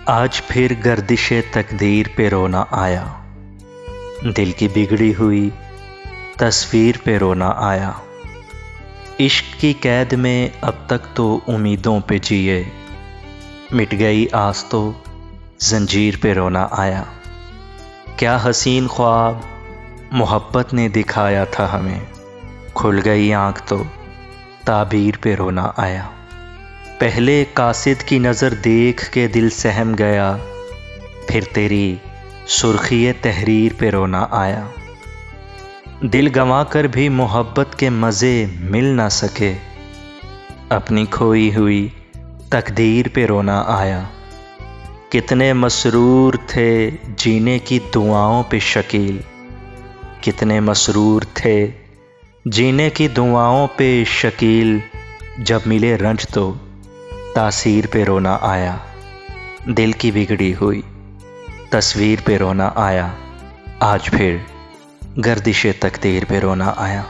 आज फिर गर्दिशे तकदीर पे रोना आया, दिल की बिगड़ी हुई तस्वीर पे रोना आया। इश्क की कैद में अब तक तो उम्मीदों पे जिए, मिट गई आस तो जंजीर पे रोना आया। क्या हसीन ख्वाब मोहब्बत ने दिखाया था हमें, खुल गई आँख तो ताबीर पे रोना आया। पहले कासिद की नज़र देख के दिल सहम गया, फिर तेरी सुर्खी तहरीर पे रोना आया। दिल गंवा कर भी मोहब्बत के मज़े मिल ना सके, अपनी खोई हुई तकदीर पे रोना आया। कितने मसरूर थे जीने की दुआओं पे शकील, कितने मसरूर थे जीने की दुआओं पे शकील, जब मिले रंज तो तासीर पे रोना आया। दिल की बिगड़ी हुई तस्वीर पे रोना आया, आज फिर गर्दिशे तकदीर पे रोना आया।